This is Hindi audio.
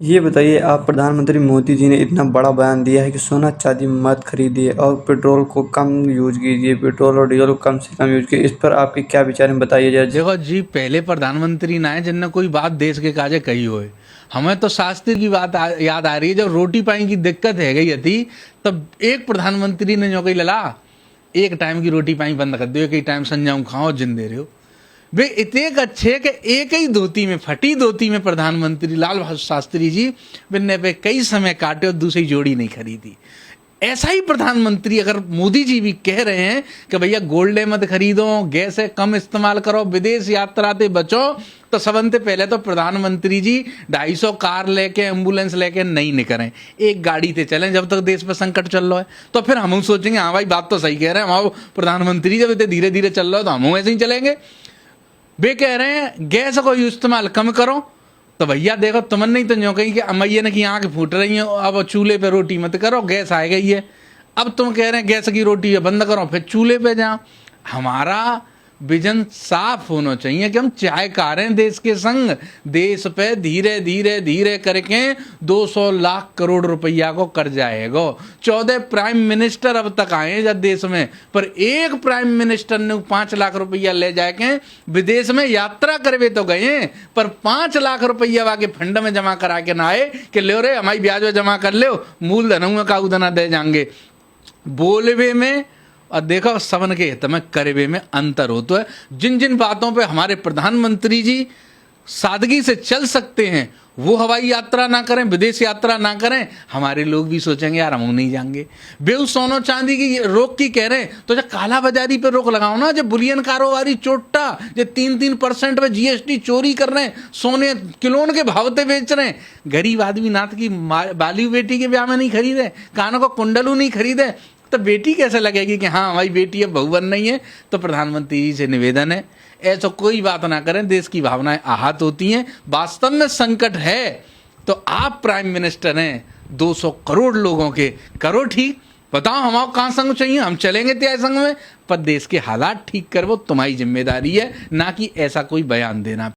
ये बताइए आप प्रधानमंत्री मोदी जी ने इतना बड़ा बयान दिया है कि सोना चांदी मत खरीदिए और पेट्रोल को कम यूज कीजिए, पेट्रोल और डीजल को कम से कम यूज कीजिए। इस पर आपके क्या विचार हैं, बताइए जरा जी। देखो जी, पहले प्रधानमंत्री ना है जिनने कोई बात देश के काजे कही होए। हमें तो शास्त्री की बात याद आ रही है, जब रोटी पानी की दिक्कत है गई थी, तब एक प्रधानमंत्री ने जो कही लला, एक टाइम की रोटी पानी बंद कर दो, एक ही टाइम संजाऊं खाओ जिंदे रहो। वे इतने अच्छे कि एक ही धोती में, फटी धोती में प्रधानमंत्री लाल बहादुर शास्त्री जी बिन्ने पे कई समय काटे और दूसरी जोड़ी नहीं खरीदी। ऐसा ही प्रधानमंत्री अगर मोदी जी भी कह रहे हैं कि भैया गोल्ड मत खरीदो, गैस कम इस्तेमाल करो, विदेश यात्रा से बचो, तो सबसे पहले तो प्रधानमंत्री जी 250 कार लेके एम्बुलेंस लेके नहीं निकलें, एक गाड़ी से चलें जब तक देश में संकट चल रहा है। तो फिर हम सोचेंगे हाँ भाई बात तो सही कह रहे हैं, हमारे प्रधानमंत्री जब इतने धीरे धीरे चल रहा है तो हम ऐसे ही चलेंगे। वे कह रहे हैं गैस को इस्तेमाल कम करो, तो भैया देखो तुमने नहीं तो जो कही कि अमैया ने की आँख फूट रही है, अब चूल्हे पे रोटी मत करो, गैस आ गई है। अब तुम कह रहे हैं गैस की रोटी बंद करो, फिर चूल्हे पे जाओ। हमारा विजन साफ होना चाहिए कि हम चाय खा रहे हैं देश के संग, देश पे धीरे धीरे धीरे करके 200 लाख करोड़ रुपया को कर जाएगा। 14 प्राइम मिनिस्टर अब तक आए हैं जब देश में, पर एक प्राइम मिनिस्टर ने 5 लाख रुपया ले जाके विदेश में यात्रा करवे तो गए, पर 5 लाख रुपया वाके फंड में जमा करा के ना आए कि ले रे हमारी ब्याज में जमा कर लो, मूलधन का उदना दे जाएंगे। बोलवे में और देखो सबन के हित में करवे में अंतर हो। तो है जिन जिन बातों पे हमारे प्रधानमंत्री जी सादगी से चल सकते हैं, वो हवाई यात्रा ना करें, विदेश यात्रा ना करें, हमारे लोग भी सोचेंगे यार हम नहीं जाएंगे। बेउ सोनो चांदी की रोक की कह रहे हैं तो जब काला बाजारी पे रोक लगाओ ना, जब बुलियन कारोबारी चोट्टा जो 3% पे जीएसटी चोरी कर रहे हैं, सोने किलोन के भावते बेच रहे हैं, गरीब आदमी नाथ की बाली बेटी के ब्याह में नहीं खरीदे, कानों को कुंडलू नहीं खरीदे, तो बेटी कैसे लगेगी कि हाँ हमारी बेटी अब बहू बन रही है। तो प्रधानमंत्री जी से निवेदन है ऐसा कोई बात ना करें, देश की भावनाएं आहत होती हैं। वास्तव में संकट है तो आप प्राइम मिनिस्टर हैं 200 करोड़ लोगों के, करो ठीक, बताओ हमारे कहाँ संग चाहिए, हम चलेंगे त्याग संग में, पर देश के हालात ठीक कर वो तुम्हारी जिम्मेदारी है, ना कि ऐसा कोई बयान देना।